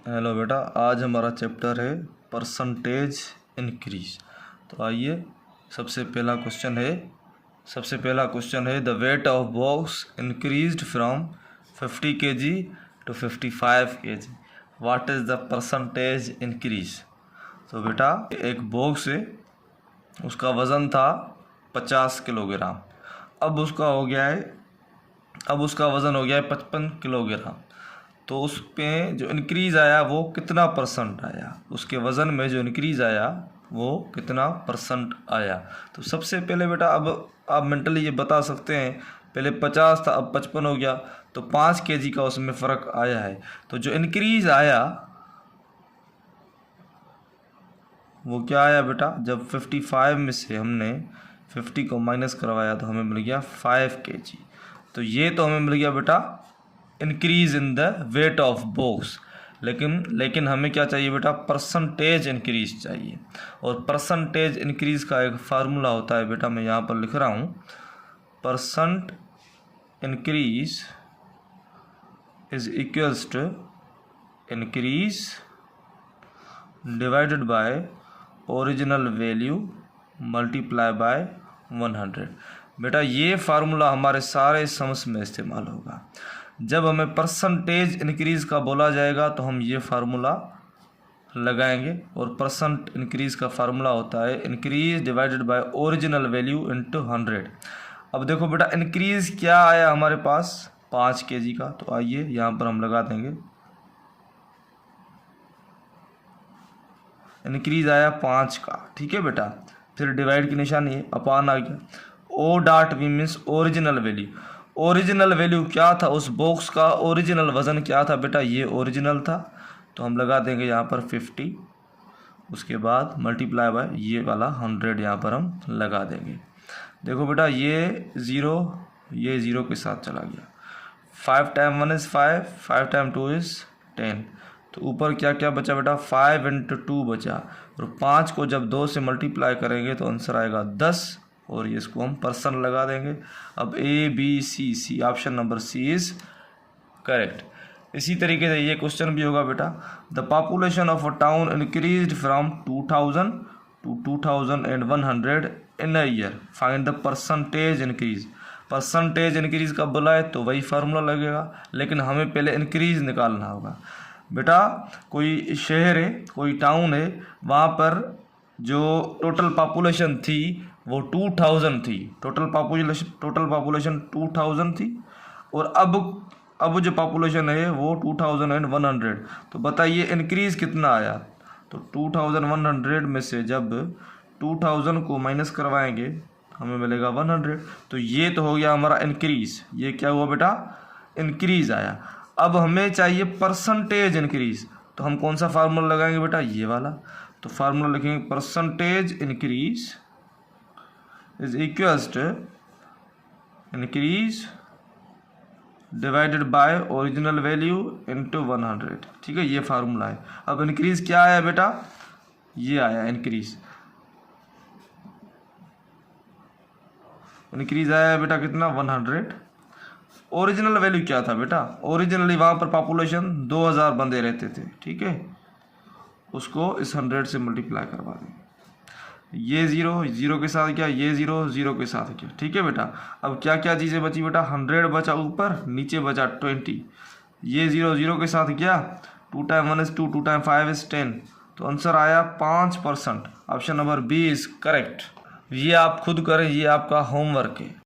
Hello बेटा, आज हमारा चैप्टर है परसेंटेज इंक्रीज। तो आइए, सबसे पहला क्वेश्चन है the weight of box increased from 50 kg to 55 kg। What is the percentage increase. तो बेटा, एक बॉक्स है, उसका वज़न था 50 किलोग्राम। अब उसका वज़न हो गया है 55 किलोग्राम। तो उस पे जो इंक्रीज़ आया वो कितना परसेंट आया, उसके वज़न में जो इंक्रीज़ आया वो कितना परसेंट आया। तो सबसे पहले बेटा, अब आप मेंटली ये बता सकते हैं, पहले 50 था अब 55 हो गया, तो 5 kg का उसमें फ़र्क आया है। तो जो इंक्रीज़ आया वो क्या आया बेटा, जब 55 में से हमने 50 को माइनस करवाया तो हमें मिल गया 5 kg। तो ये तो हमें मिल गया बेटा increase in the weight of box. लेकिन हमें क्या चाहिए बेटा, परसेंटेज इंक्रीज़ चाहिए। और परसेंटेज इंक्रीज़ का एक फार्मूला होता है बेटा, मैं यहाँ पर लिख रहा हूँ, percent increase is equals to increase divided by original value multiply by 100। बेटा, ये फार्मूला हमारे सारे सम्स में इस्तेमाल होगा। जब हमें परसेंटेज इंक्रीज़ का बोला जाएगा तो हम ये फार्मूला लगाएंगे, और परसेंट इंक्रीज़ का फार्मूला होता है increase divided by original value into 100। अब देखो बेटा, इंक्रीज़ क्या आया हमारे पास, 5 kg का। तो आइए यहाँ पर हम लगा देंगे, इंक्रीज़ आया 5 का, ठीक है बेटा। फिर डिवाइड की निशानी है, अपान आ गया। O dot V means original value. Original value क्या था, उस बॉक्स का ओरिजिनल वज़न क्या था बेटा, ये ओरिजिनल था, तो हम लगा देंगे यहाँ पर 50। उसके बाद मल्टीप्लाई बाय ये वाला 100 यहाँ पर हम लगा देंगे। देखो बेटा, ये ज़ीरो के साथ चला गया। 5 टाइम 1 इज़ 5, 5 टाइम 2 इज़ 10। तो ऊपर क्या क्या बचा बेटा, 5 × 2 बचा। और 5 को जब 2 से मल्टीप्लाई करेंगे तो आंसर आएगा 10, और ये इसको हम परसेंट लगा देंगे। अब A B C option number C is correct. इसी तरीके से ये क्वेश्चन भी होगा बेटा, the population of a town increased from 2000 to 2100 in a year, find the percentage increase. Percentage increase का बोला है तो वही फार्मूला लगेगा, लेकिन हमें पहले इंक्रीज निकालना होगा। बेटा, कोई शहर है, कोई टाउन है, वहाँ पर जो टोटल पॉपुलेशन थी वो 2000 थी। टोटल पॉपुलेशन 2000 थी, और अब जो पॉपुलेशन है वो 2100। तो बताइए इंक्रीज़ कितना आया। तो 2100 में से जब 2000 को माइनस करवाएंगे हमें मिलेगा 100। तो ये तो हो गया हमारा इंक्रीज़। ये क्या हुआ बेटा, इंक्रीज़ आया। अब हमें चाहिए परसेंटेज इंक्रीज़, तो हम कौन सा फार्मूला लगाएंगे बेटा, ये वाला। तो फार्मूला लिखेंगे percentage increase is equals to increase divided by original value into 100। ठीक है, ये फार्मूला है। अब इंक्रीज़ क्या आया बेटा, ये आया इंक्रीज़ आया बेटा कितना, 100। ओरिजिनल वैल्यू क्या था बेटा, ओरिजिनली वहाँ पर पॉपुलेशन 2000 बंदे रहते थे, ठीक है। उसको इस 100 से मल्टीप्लाई करवा देंगे। ये ज़ीरो के साथ क्या, ये ज़ीरो के साथ क्या, ठीक है बेटा। अब क्या क्या चीज़ें बची बेटा, 100 बचा ऊपर, नीचे बचा 20। ये ज़ीरो के साथ क्या, 2 टाइम 1 इज़ 2, 2 टाइम 5 इज़ 10। तो आंसर आया 5%। Option number B is correct. ये आप खुद करें, ये आपका होमवर्क है।